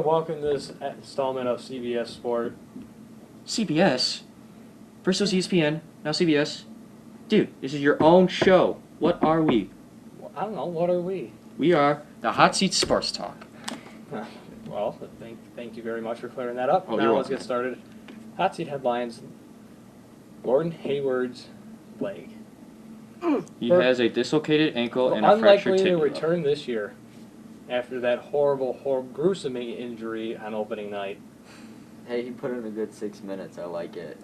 Welcome to this installment of CBS Sport. CBS? First it was ESPN, now CBS. Dude, this is your own show. What are we? I don't know, what are we? We are the Hot Seat Sports Talk. Well, thank you very much for clearing that up. Oh, now you're let's welcome. get started. Hot seat headlines. Gordon Hayward's leg. He has a dislocated ankle and a fractured Unlikely to tibia. return this year after that horrible, gruesome injury on opening night. Hey, he put in a good 6 minutes. I like it.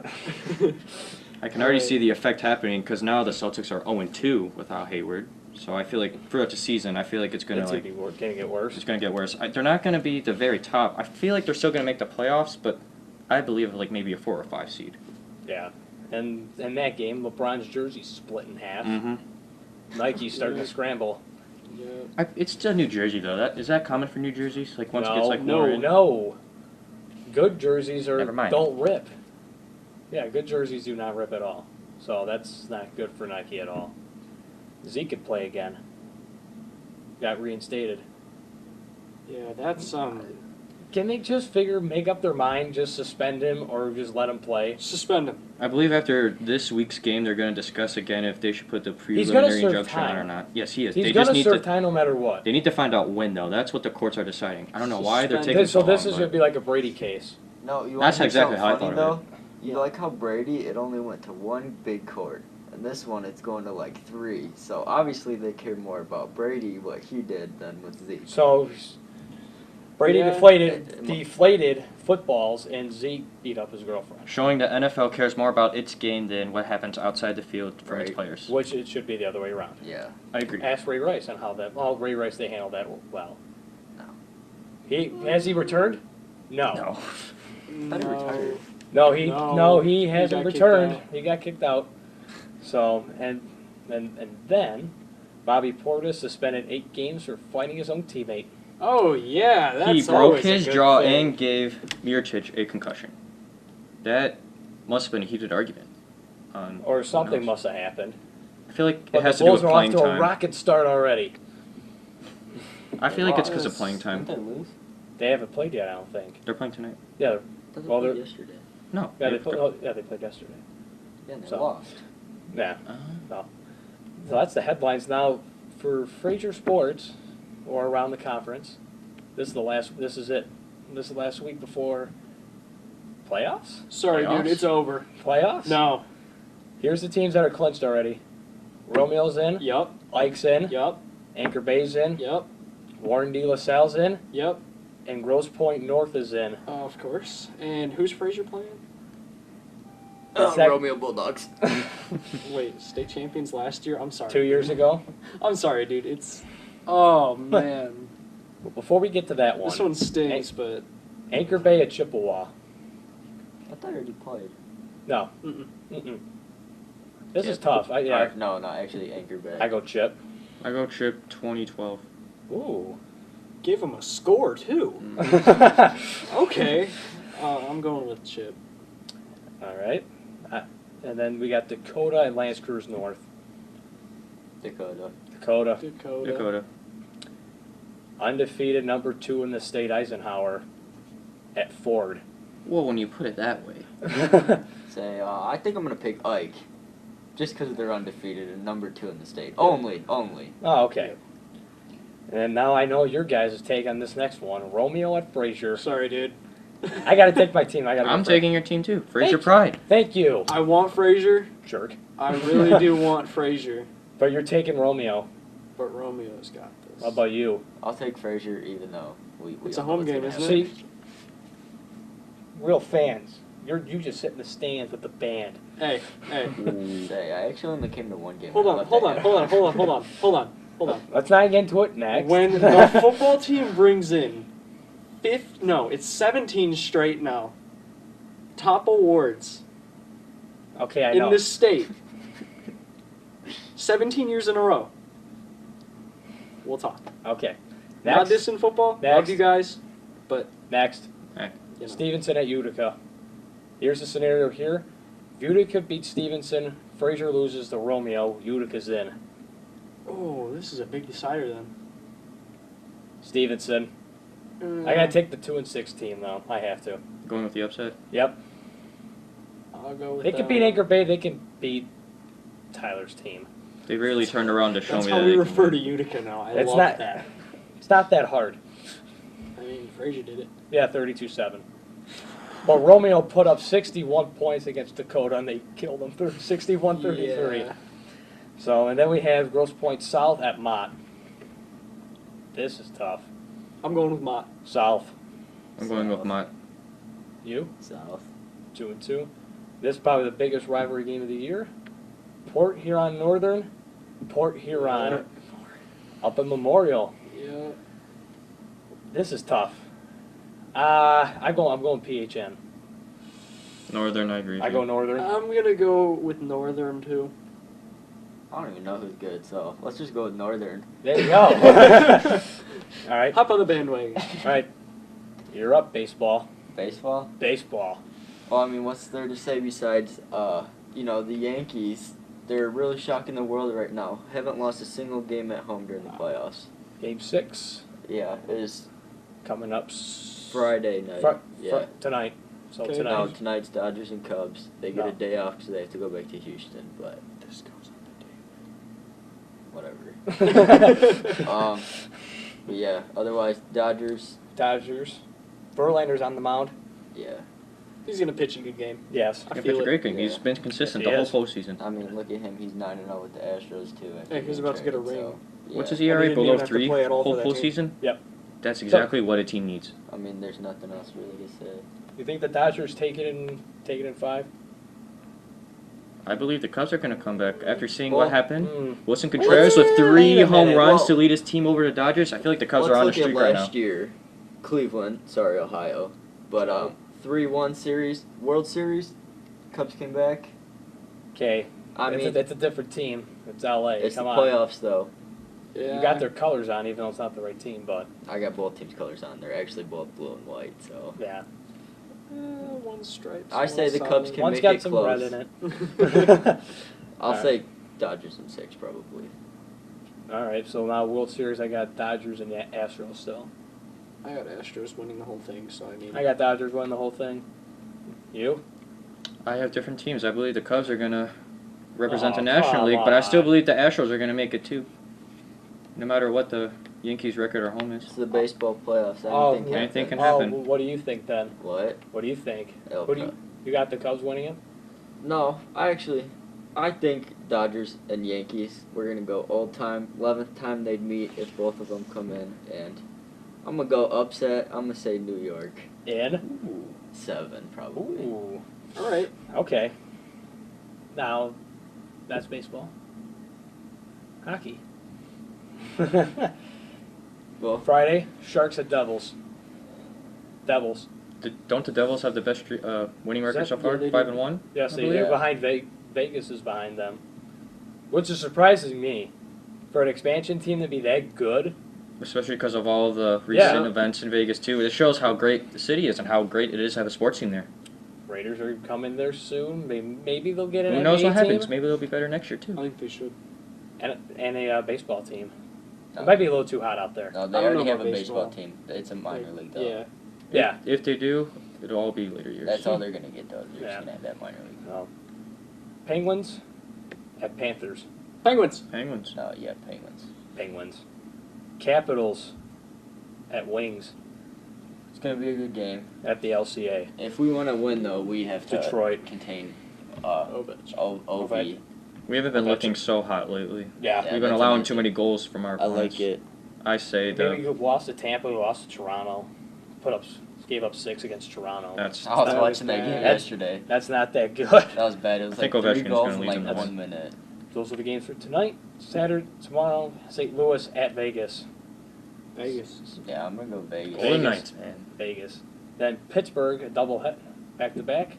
I can already see the effect happening because now the Celtics are 0-2 without Hayward. So I feel like throughout the season, I feel like it's gonna Gonna get worse. It's gonna get worse. They're not gonna be the very top. I feel like they're still gonna make the playoffs, but I believe like maybe a 4 or 5 seed. Yeah, and in that game, LeBron's jersey split in half. Mm-hmm. Nike's starting to scramble. Yeah. It's still New Jersey though. Is that common for New Jerseys? Like once it gets like no, more in? no. Good jerseys Never mind. don't rip. Yeah, good jerseys do not rip at all. So that's not good for Nike at all. Zeke could play again. Got reinstated. Yeah, that's Can they just make up their mind, just suspend him or just let him play? suspend him. I believe after this week's game, they're going to discuss again if they should put the He's gonna preliminary serve injunction on time. or not. Yes, he is. He's They going just to need serve to. time no matter what. They need to find out when though. That's what the courts are deciding. I don't know why they're Suspend. taking So this long, is going to be like a Brady case. No, you That's want to exactly something how I funny, thought of though? You Yeah. like how Brady, it only went to one big court. And this one, it's going to like 3. So obviously they care more about Brady, what he did, than with Zeke. So Brady Yeah. deflated footballs, and Zeke beat up his girlfriend. showing that NFL cares more about its game than what happens outside the field from its Right. players. Which it should be the other way around. Yeah. I agree. Ask Ray Rice on how that. Well, Ray Rice, they handled that well. No. Has he returned? No. No. Thought he retired. No, he hasn't got kicked returned. out. He got kicked out. So and then Bobby Portis suspended 8 games for fighting his own teammate. Oh yeah, that's He broke always a his good jaw thing. and gave Mircic a concussion. That must have been a heated argument. Or something knows? must have happened. I feel like But it has the to do Bulls with are off playing to a time. rocket start already. I feel like it's because of playing time. Didn't they lose? They haven't played yet, I don't think. They're playing tonight. Yeah, They Well, played they're- yesterday. No. they played yesterday. Yeah, and they So. lost. Yeah. Uh, So that's the headlines now for Fraser Sports, or around the conference. This is the last. This is it. This is the last week before playoffs. Sorry, Playoffs? dude, it's over. Playoffs. No. Here's the teams that are clinched already. Romeo's in. Yup. Ike's in. Yup. Anchor Bay's in. Yup. Warren De La Salle's in. Yup. And Grosse Pointe North is in. Of course. And who's Fraser playing? It's that- Romeo Bulldogs. Wait, state champions last year. I'm sorry. 2 years ago. I'm sorry, dude. It's. Oh man, But before we get to that one, this one stings, but Anchor Bay at Chippewa. I thought he already played. No. mm-mm. Mm-mm. This Yeah. is tough. No, actually Anchor Bay. I go Chip. I go Chip 2012. Ooh. Give him a score too. Mm. Okay. I'm going with Chip. All right. And then we got Dakota and Lance Cruz North. Dakota. Dakota. Dakota. Undefeated number 2 in the state, Eisenhower, at Ford. Well, when you put it that way. Say, I think I'm going to pick Ike. Just because they're undefeated and number 2 in the state. Only. Oh, okay. And now I know your guys' take on this next one. Romeo at Fraser. Sorry, dude. I got to take my team. I'm taking your team too. Fraser Thank- Pride. Thank you, I want Fraser. jerk. I really do want Fraser, But you're taking Romeo. but Romeo's got this. How about you? I'll take Frazier even though we It's don't a know home what's game, gonna isn't it? happen. See, real fans. You just sit in the stands with the band. Hey. Say, I actually only came to one game. Hold and I on, left hold it on, at- hold on. Let's not get into it next. When the football team brings in it's 17 straight now. Top awards Okay, I in know. this state. 17 years in a row. We'll talk. Okay. Not Next. this in football. Love Next. you guys, but Next. you know. Stevenson at Utica. Here's the scenario here. Utica beats Stevenson. Fraser loses to Romeo. Utica's in. Oh, this is a big decider then. Stevenson. I gotta take the 2-6 team though. I have to. Going with the upset. Yep. I'll go with They can that beat one. Anchor Bay. They can beat Tyler's team. They really turned around to show That's me how that we they can refer win. to Utica now. I It's love not- that. It's not that hard. I mean, Frazier did it. Yeah, 32-7. But Romeo put up 61 points against Dakota, and they killed them 61-33. Yeah. So, and then we have Grosse Pointe South at Mott. This is tough. I'm going with Mott. South. I'm going with Mott. You? South. 2-2. This is probably the biggest rivalry game of the year. Port Huron Northern. Port Huron up in Memorial. Yeah. This is tough. I'm going PHN. Northern, I agree. with I you. go Northern. I'm gonna go with Northern too. I don't even know who's good, so let's just go with Northern. There you go. All right. Hop on the bandwagon. All right. You're up, baseball. Baseball? Baseball. Well, I mean, what's there to say besides, the Yankees? They're really shocking the world right now. Haven't lost a single game at home during the playoffs. Game 6 Yeah, it is coming up Friday night. tonight. So Okay. No, tonight. tonight's Dodgers and Cubs. They get No. a day off because they have to go back to Houston, but This goes whatever. But yeah, otherwise, Dodgers, Dodgers. Verlander's on the mound. yeah. He's gonna pitch a good game. Yes. I Yeah, feel pitched a it. great game. Yeah. He's been consistent Yes, the he whole is. postseason. I mean, look at him. He's 9-0 with the Astros, too. after Yeah, he's being about to get a traded, ring. so, yeah. What's his And he ERA? didn't Below even have to 3 play at all whole for that team. postseason? Yep. That's exactly what a team needs. I mean, there's nothing else really to say. You think the Dodgers take it in 5? I believe the Cubs are going to come back after seeing Well, what happened. Mm. Wilson Contreras with wait 3 a home minute. runs Well- to lead his team over the Dodgers. I feel like the Cubs Let's are on a look streak at right now. last year. Cleveland, sorry, Ohio. But 3-1 series, World Series, Cubs came back. Okay. I mean, it's a different team. It's LA. it's Come the on. playoffs, though. Yeah. You got their colors on, even though it's not the right team. But I got both teams' colors on. They're actually both blue and white, so. yeah, One stripe. I say the Cubs can one's make got it some close. red in it. I'll Alright. say Dodgers in 6, probably. All right. So now World Series, I got Dodgers and Astros still. I got Astros winning the whole thing, so I mean. I got Dodgers winning the whole thing. You? I have different teams. I believe the Cubs are going to represent Oh, the National come League, but I still on. believe the Astros are going to make it too. No matter what the Yankees' record or home is. It's the baseball playoffs. Oh, Anything anything can can Oh, happen. well, what do you think then? What? What do you think? El Who do Cub. you got the Cubs winning it? No, I think Dodgers and Yankees, we're going to go old time, 11th time they'd meet if both of them come in, and I'm going to go upset. I'm going to say New York. In? 7, probably. Ooh. All right. Okay. Now, that's baseball. Hockey. Well, Friday, Sharks at Devils. Devils. Don't the Devils have the best winning record so far? Yeah, they do. 5-1? Yes, I they believe. are behind Vegas is behind them. Which is surprising me. For an expansion team to be that good. Especially because of all the recent Yeah. events in Vegas too. It shows how great the city is and how great it is to have a sports team there. Raiders are coming there soon. Maybe they'll get an Who knows NBA what happens? team Maybe they'll be better next year I too. think they should. and a baseball team. No. It might be a little too hot out there. no, they I don't already know have a about baseball baseball. team. It's a minor league, though. Yeah. Yeah. If they do, it'll all be later years. That's all they're going to get, though. They're Yeah. just going to have that minor league. No. Penguins at Panthers. Penguins. Penguins. No, yeah, Penguins. Penguins. Capitals at Wings It's going to be a good game. at the LCA. If we want to win, though, we have to Detroit. contain Ovech. OV. We haven't been I bet looking you- so hot lately. Yeah. Yeah. We've been that's allowing amazing. too many goals from our I opponents. like it. I say Maybe the we lost to Tampa, we lost to Toronto. Gave up 6 against Toronto. that's I was That was watching that game bad. yesterday. That's not that good. That was bad. It was I think like 3 Ovechkin's goals gonna in lead like them. 1 minute. Those are the games for tonight. Saturday, tomorrow, St. Louis at Vegas. Vegas. Yeah, I'm going to go Vegas. Golden Vegas. Knights, man. Vegas. Then Pittsburgh, a double hit, back to back.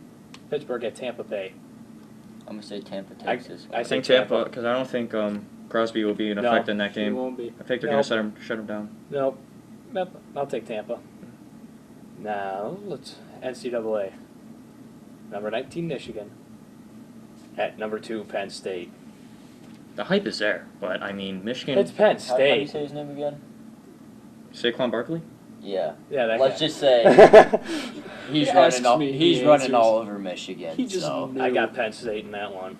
Pittsburgh at Tampa Bay. I'm going to say Tampa I- takes this I one. I think say Tampa, Tampa. because I don't think Crosby will be in No. effect in that It game. won't be. I think they're No. going to shut him down. Nope. Nope. I'll take Tampa. Now, let's NCAA. Number 19, Michigan. At number 2, Penn State. The hype is there, but I mean, Michigan. It's Penn How do you State. say his name again? Saquon Barkley? Yeah. Yeah, that Let's guy. just say he's He running asks all, me, he's he running answers. all over Michigan. He just so, knew. I got Penn State in that one.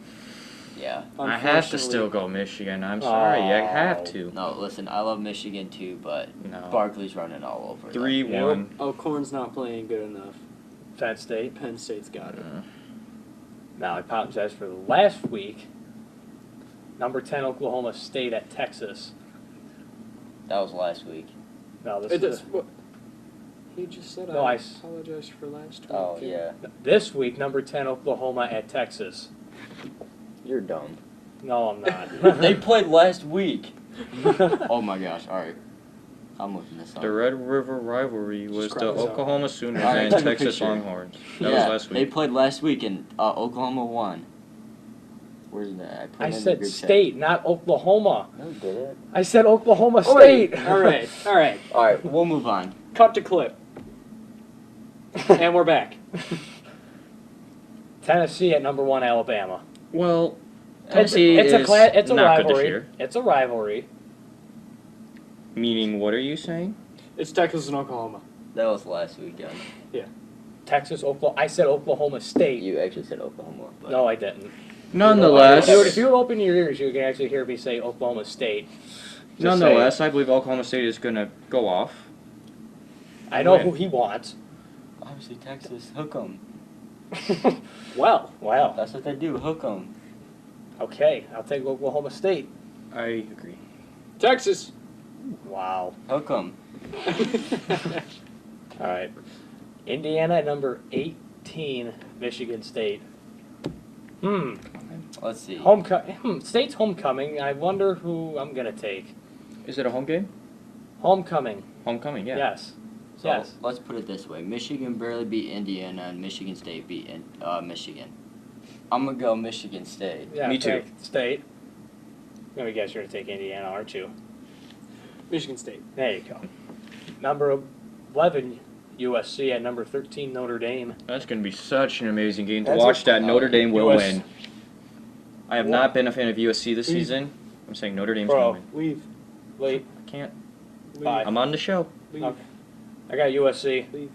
yeah. I have to Unfortunately- still go Michigan. I'm sorry, I have to. No, listen, I love Michigan too, but No. Barkley's running all over them. 3-1. Oh, Corn's not playing good enough. Penn State. Penn State's got it. Now I apologize for the last week. Number 10 Oklahoma State at Texas. That was last week. No, this It is does. What? He just said No, I I s- apologize for last week. Oh, yeah. this week. Number 10 Oklahoma at Texas. You're dumb. No, I'm not. They played last week. Oh my gosh, alright. I'm looking this up. The Red River rivalry was Just the cross out. Oklahoma Sooners Alright, and take a Texas picture. Longhorns. That yeah, was last they week. played last week and Oklahoma won. Where's that? I put it in the said group chat. State, not Oklahoma. No, did it? I said Oklahoma Oi! State. All right, all right. Alright, we'll move on. Cut to clip. And we're back. Tennessee at number 1 Alabama. Well, It's, Tennessee it's is it's a not good this rivalry. year. It's a rivalry. Meaning, what are you saying? It's Texas and Oklahoma. That was last weekend. Texas, Oklahoma. I said Oklahoma State. You actually said Oklahoma. But No, I didn't. Nonetheless, If you would open your ears, you can actually hear me say Oklahoma State. Just nonetheless, I believe Oklahoma State is going to go off. saying. I know win. who he wants. obviously Texas, hook 'em. Well, Wow. That's what they do, hook 'em. Okay, I'll take Oklahoma State. I agree. Texas. Wow. Hook 'em. All right. Indiana at number 18, Michigan State. Let's see. State's homecoming. I wonder who I'm gonna take. Is it a home game? Homecoming. Homecoming, yeah. Yes. So Yes. let's put it this way: Michigan barely beat Indiana, and Michigan State beat Michigan. I'm gonna go Michigan State. Yeah. Me too. take State. Let me guess, you're gonna take Indiana, aren't you? Michigan State. There you go. Number 11, USC at number 13, Notre Dame. That's going to be such an amazing game to That's watch. That Notre Dame will US win. I have not been a fan of USC this season. I'm saying Notre Dame's Bro. going to win. Leave. Late. I can't. Leave. Bye. I'm on the show. Leave. Okay. I got USC. Leave.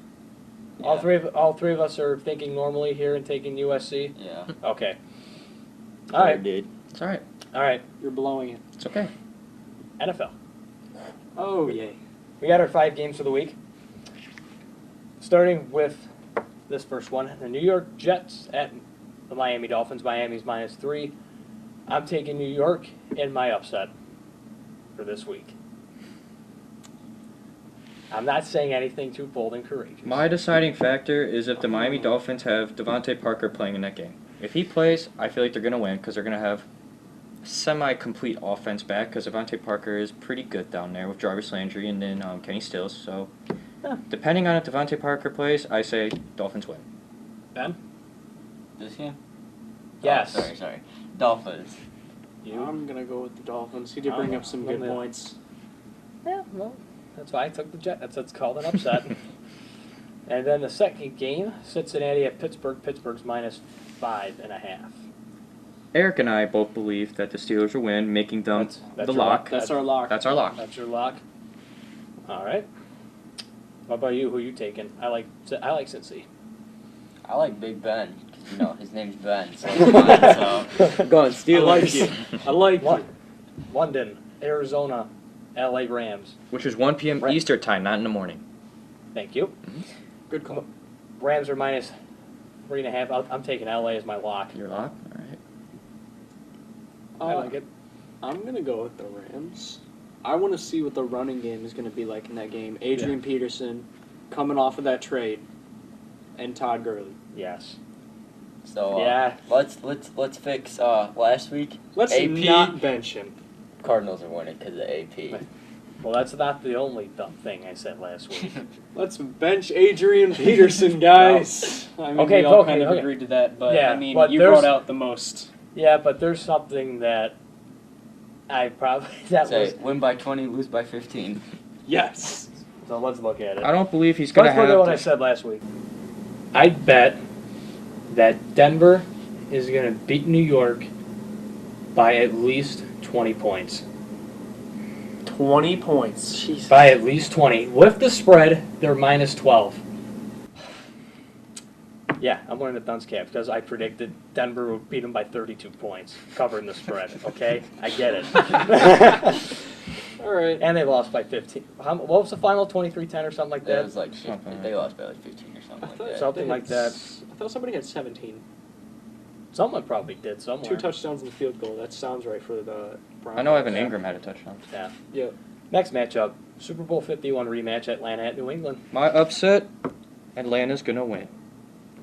All Yeah. three of us are thinking normally here and taking USC. Yeah. Okay. All right. dude. It's all right. All right. You're blowing it. It's okay. NFL. Oh, yay. We got our 5 games for the week. Starting with this first one, the New York Jets at the Miami Dolphins. Miami's -3. I'm taking New York in my upset for this week. I'm not saying anything too bold and courageous. My deciding factor is if the Miami Dolphins have Devontae Parker playing in that game. If he plays, I feel like they're going to win because they're going to have semi-complete offense back because Devontae Parker is pretty good down there with Jarvis Landry and then Kenny Stills. So, depending on if Devontae Parker plays, I say Dolphins win. Ben? This game? Yes. Oh, sorry. Dolphins. You? I'm going to go with the Dolphins. He did bring up some good points. Yeah, well, that's why I took the Jets. That's called an upset. And then the second game, Cincinnati at Pittsburgh. Pittsburgh's -5.5. Eric and I both believe that the Steelers will win, making them That's the your lock. That's our lock. That's our lock. That's your lock. All right. What about you? Who you taking? I like Cincy. I like Big Ben because his name's Ben. So it's fine, so going Steelers. I like you. I like you. London, Arizona, LA Rams. Which is 1 p.m. Right. Eastern time, not in the morning. Thank you. Good call. Rams are -3.5. I'm taking LA as my lock. Your lock? All right. I like it. I'm going to go with the Rams. I want to see what the running game is going to be like in that game. Adrian Peterson coming off of that trade and Todd Gurley. Yes. So Yeah. let's fix last week. Let's AP. not bench him. Cardinals are winning because of AP. Right. Well, that's not the only dumb thing I said last week. Let's bench Adrian Peterson, guys. I mean, Okay, we all okay, kind of okay. agreed to that, but Yeah, I mean, but you there's- brought out the most. Yeah, but there's something that I probably Say win by 20, lose by 15. Yes. So let's look at it. I don't believe he's going to Let's look at have. what I said last week. I bet that Denver is going to beat New York by at least 20 points. 20 points. Jesus. By at least 20. With the spread, they're minus 12. Yeah, I'm wearing the dunce cap because I predicted Denver would beat them by 32 points, covering the spread. Okay, I get it. All right. And they lost by 15. What was the final? 23-10 or something like It that? was like Something they lost by like 15 or something like that. Something like that. I thought somebody had 17. Someone probably did somewhere. 2 touchdowns and the field goal. That sounds right for the Broncos. I know Evan Ingram had a touchdown. Yeah. Yeah. Next matchup, Super Bowl 51 rematch, Atlanta at New England. My upset, Atlanta's gonna win.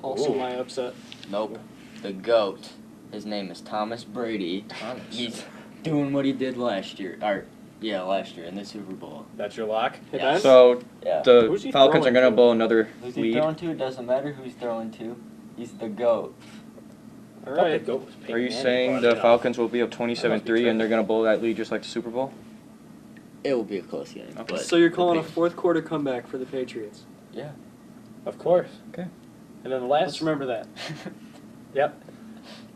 Also Ooh. my upset. Nope. The GOAT. His name is Thomas Brady. He's doing what he did last year. Last year in the Super Bowl. That's your lock? Hey, Yes. Ben? So Yeah. the Who's he Falcons are throwing gonna to? blow another Who's he lead. throwing to? It doesn't matter who he's throwing to. He's the GOAT. All I thought the right. GOAT was Peyton Are you Manning, saying but, the you know. Falcons will be up I must 27-3 be and they're gonna blow that lead just like the Super Bowl? It will be a close game. Okay. But So you're calling a the fourth quarter comeback for the Patriots. Of course. Okay. And then the Let's last, remember that. yep,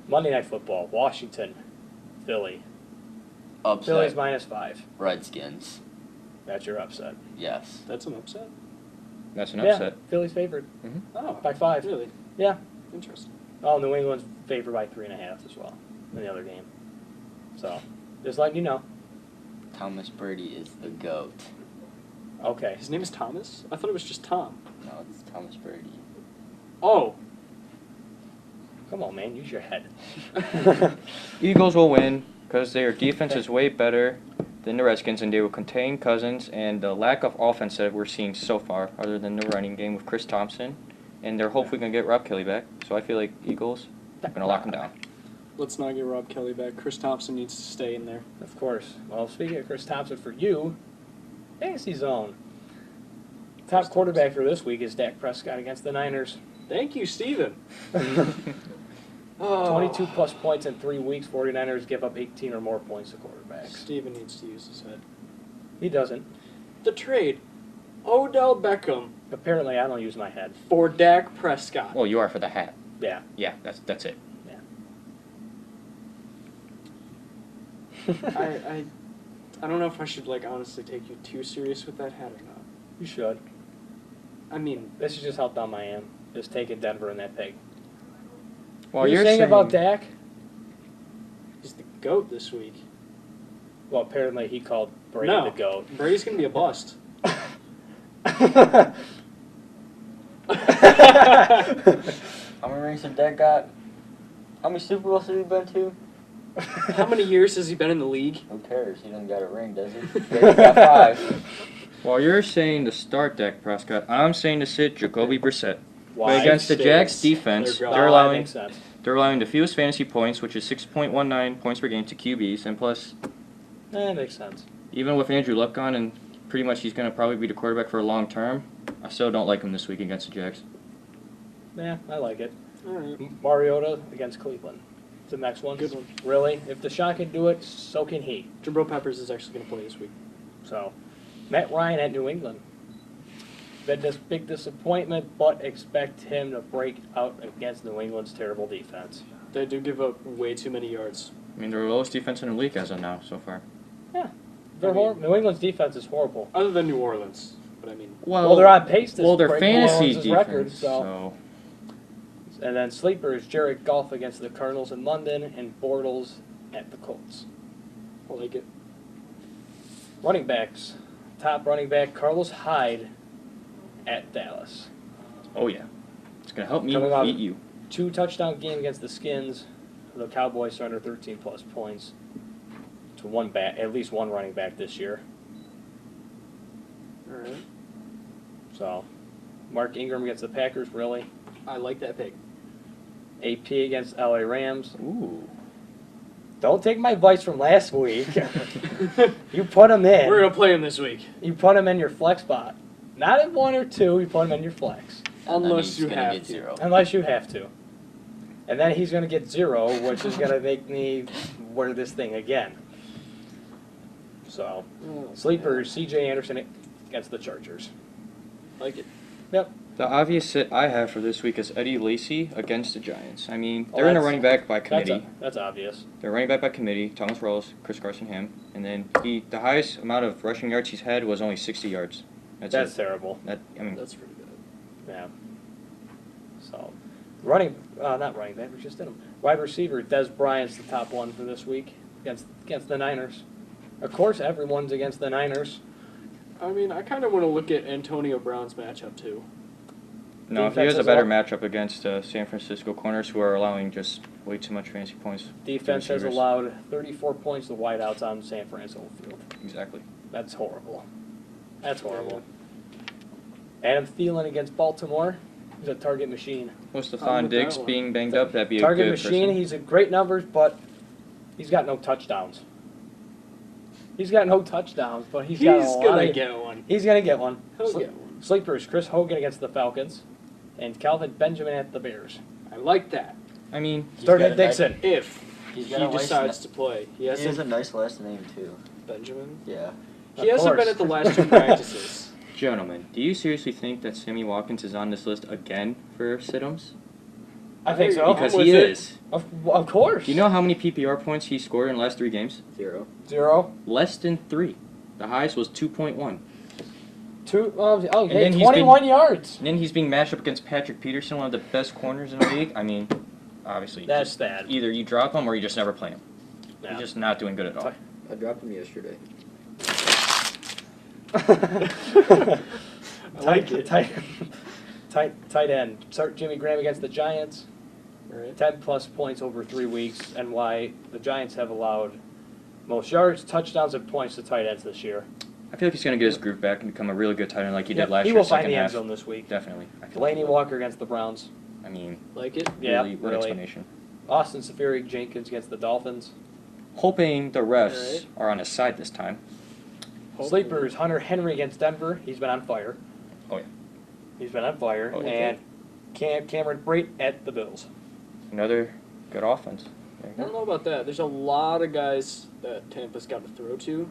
Monday Night Football, Washington, Philly. Upset. Philly's minus 5. Redskins. That's your upset. Yes. That's an upset. That's an Yeah, upset. Philly's favored Oh, by 5. really? Yeah. Interesting. Oh, New England's favored by 3.5 as well in the other game. So, just letting you know. Thomas Brady is the GOAT. Okay. His name is Thomas? I thought it was just Tom. No, it's Thomas Brady. Oh. Come on, man. Use your head. Eagles will win because their defense is way better than the Redskins and they will contain Cousins and the lack of offense that we're seeing so far, other than the running game with Chris Thompson, and they're hopefully going to get Rob Kelly back. So I feel like Eagles are going to lock him down. Let's not get Rob Kelly back. Chris Thompson needs to stay in there. Of course. Well, speaking of Chris Thompson, for you, fantasy zone. Top quarterback for this week is Dak Prescott against the Niners. Thank you, Steven. Oh. 22 plus points in 3 weeks. 49ers give up 18 or more points to quarterbacks. Steven needs to use his head. He doesn't. The trade. Odell Beckham Apparently, I don't use my head. for Dak Prescott. Well, you are for the hat. Yeah. Yeah, that's it. I don't know if I should honestly take you too serious with that hat or not. You should. I mean, This is just how dumb I am. Just taking Denver in that pig. Well, What are you you're saying about Dak? he's the GOAT this week. Well, apparently he called Brady No. the GOAT. Brady's going to be a bust. How many rings have Dak got? How many Super Bowls has he been to? How many years has he been in the league? Who cares? He doesn't got a ring, does he? Brady's got 5. While you're saying to start Dak Prescott, I'm saying to sit Jacoby Brissett. Why? But against the States. Jags defense, They're they're Oh, that allowing makes sense. they're allowing the fewest fantasy points, which is 6.19 points per game to QBs, and plus, That makes sense. even with Andrew Luck gone, and pretty much he's going to probably be the quarterback for a long term, I still don't like him this week against the Jags. Yeah, I like it. All right. Mariota against Cleveland. It's the next one. Good one. Really? If Deshaun can do it, so can he. Jabril Peppers is actually going to play this week. So, Matt Ryan at New England. Been this big disappointment, but expect him to break out against New England's terrible defense. They do give up way too many yards. I mean, they're the lowest defense in the league as of now so far. They're New England's defense is horrible. Other than New Orleans. But I mean, Well, they're on pace to their break fantasy New Orleans' defense. record. So. And then sleeper is Jared Goff against the Cardinals in London and Bortles at the Colts. I like it. Running backs. Top running back Carlos Hyde at Dallas. Oh yeah, it's gonna help me Coming out- beat you. 2 touchdown game against the Skins. The Cowboys are under 13 plus points to one back, at least one running back this year. All right. So, Mark Ingram against the Packers, really. I like that pick. AP against LA Rams. Ooh. Don't take my advice from last week. You put him in. We're going to play him this week. You put him in your flex spot. Not in 1 or 2, you put him in your flex. Unless He's you gonna have get to. 0. Unless you have to. And then he's going to get 0, which is going to make me wear this thing again. So, Oh, sleeper, CJ Anderson against the Chargers. Like it. Yep. The obvious sit I have for this week is Eddie Lacy against the Giants. I mean, they're in a running back by committee. That's obvious. They're running back by committee. Thomas Rawls, Chris Carson, him, and then the highest amount of rushing yards he's had was only 60 yards. That's it. terrible. That's pretty good. Yeah. So, not running back. We just did him. Wide receiver Des Bryant's the top one for this week against the Niners. Of course, everyone's against the Niners. I mean, I kind of want to look at Antonio Brown's matchup too. No, if he has a better matchup against San Francisco corners who are allowing just way too much fantasy points. Defense has allowed 34 points to wideouts on San Francisco field. Exactly. That's horrible. That's horrible. Adam Thielen against Baltimore. He's a target machine. With Stephon Diggs being banged up, that'd be a target good machine. person. He's a great numbers, but he's got no touchdowns. He's got no touchdowns, but he's got a lot. He's gonna get one. He's gonna get one. He'll get one. Sleepers: Chris Hogan against the Falcons, and Calvin Benjamin at the Bears. I like that. I mean, Starting at Dixon. If He's he got a nice decides to play, He has a nice last name too. Benjamin. Yeah. He hasn't been at the last two practices. gentlemen, do you seriously think that Sammy Watkins is on this list again for sit-ums? I think so. Because he is. Of course. Do you know how many PPR points he scored in the last 3 games? 0. 0. Less than 3. The highest was 2.1. 21 yards. And then he's being matched up against Patrick Peterson, one of the best corners in the league. I mean, obviously, That's bad. Either you drop him or you just never play him. Yeah. He's just not doing good at all. I dropped him yesterday. Tight end. Start Jimmy Graham against the Giants. Right. 10-plus points over 3 weeks, and why the Giants have allowed most yards, touchdowns, and points to tight ends this year. I feel like he's going to get his groove back and become a really good tight end like he did last He year. will find second the end half. zone this week. Definitely. Delaney Walker against the Browns. I mean, Like it? Yeah, really, what really. explanation. Austin Safari Jenkins against the Dolphins. Hoping the refs Alright. are on his side this time. Sleepers, Hunter Henry against Denver. He's been on fire. Oh, yeah. He's been on fire. Oh, yeah. And Cameron Brate at the Bills. Another good offense. There you I don't go. know about that. There's a lot of guys that Tampa's got to throw to.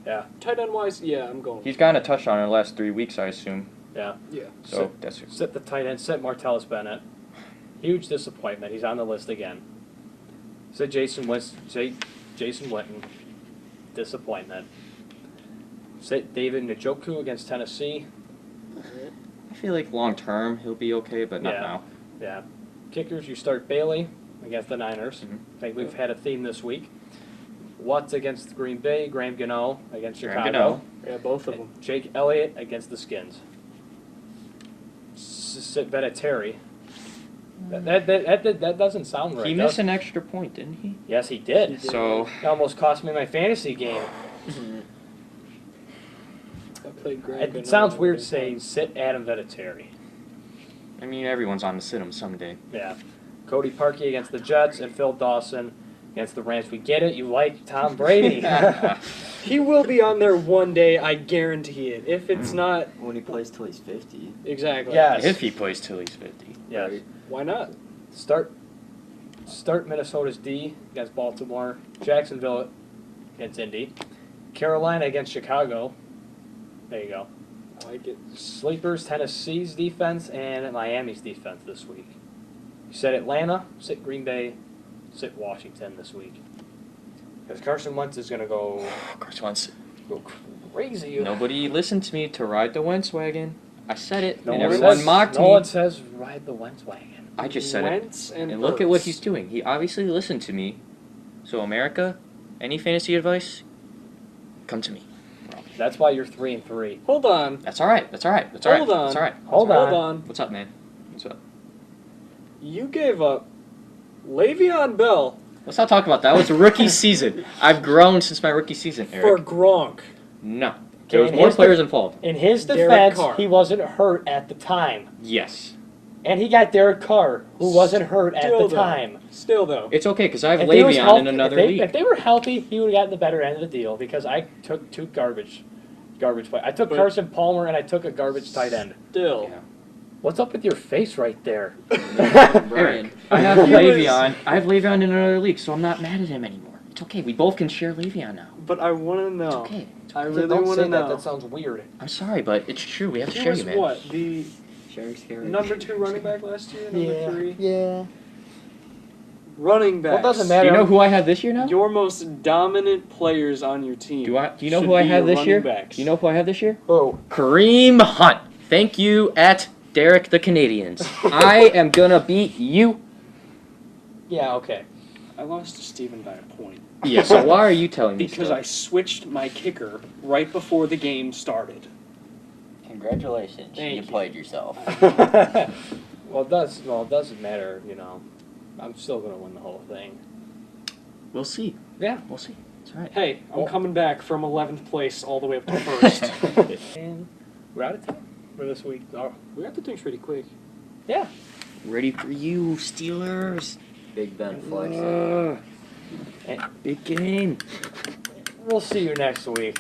Yeah. Tight end wise, yeah, I'm going. He's gotten a touchdown in the last 3 weeks, I assume. Yeah. Yeah. So that's Sit the tight end. Sit Martellus Bennett. Huge disappointment. He's on the list again. Sit Jason Witten. Disappointment. Sit David Njoku against Tennessee. I feel like long term he'll be okay, but not Yeah. now. Yeah. Kickers, you start Bailey against the Niners. Mhm. I think we've had a theme this week. Watts against Green Bay. Graham Gano against Graham Chicago. Gano. Yeah, both of them. And Jake Elliott against the Skins. Sit Vinatieri. That doesn't sound right. He missed an extra point, didn't he? Yes, he did. He did. So It almost cost me my fantasy game. I played Greg. It sounds weird saying sit Adam Vinatieri. I mean, everyone's on the sit-em someday. Yeah. Cody Parkey against the Jets and Phil Dawson against the Rams. We get it. You like Tom Brady. He will be on there one day, I guarantee it. If it's not When he plays till he's 50. exactly. Yes. If he plays till he's 50. Yes. Why not? Start Minnesota's D against Baltimore. Jacksonville against Indy. Carolina against Chicago. There you go. I like it. Sleepers, Tennessee's defense, and Miami's defense this week. You said Atlanta, sit Green Bay, sit Washington this week. Because Carson Wentz is going to go Carson Wentz. crazy. Nobody listened to me to ride the Wentz wagon. I said it, No and one everyone says, mocked no me. one says ride the Wentz wagon. I just said it. Wentz and Look at what Hurts. he's doing. He obviously listened to me. So, America, any fantasy advice, come to me. That's why you're 3-3. Hold on. That's all right. That's all right. That's all right. Hold on. That's all right. Hold Hold on. on. What's up, man? What's up? You gave up Le'Veon Bell Let's not talk about that. That was a rookie season. I've grown since my rookie season, for Eric. Gronk. No. There was In more his players involved. In his Derek defense, Carr. he wasn't hurt at the time. Yes. And he got Derek Carr, who wasn't hurt at Still the though. time. Still though. It's okay, because I have If he was Le'Veon healthy- in another if league. they were healthy, he would have gotten the better end of the deal because I took 2 garbage play. I took But- Carson Palmer and I took a garbage tight end. Still. Yeah. What's up with your face right there? Brian. I have He was- Le'Veon. I have Le'Veon in another league, so I'm not mad at him anymore. It's okay. We both can share Le'Veon now. But I want to It's know. okay. I Don't really say want to that. know. That sounds weird. I'm sorry, but it's true. We have to He share was you, man. what? Sharks can't. Number 2 running back last year. Number 3 Yeah. running back. Well, it doesn't Do matter. you know who I have this year now? Your most dominant players on your team. Do you know should who I be have your this running year? backs. Do you know who I have this year? Oh, Kareem Hunt. Thank you at Derek the Canadians. I am gonna beat you. yeah, okay. I lost to Steven by a point Yeah, so why are you telling me because stuff? I switched my kicker right before the game started. Congratulations, Thank you you. played yourself. Well, it doesn't matter, you know. I'm still gonna win the whole thing. We'll see. Yeah. We'll see. That's right. Hey, I'm Oh. coming back from 11th place all the way up to first. And we're out of time for this week. Oh, We got the things pretty quick. yeah. Ready for you, Steelers. Big Ben flexing. Big game. We'll see you next week.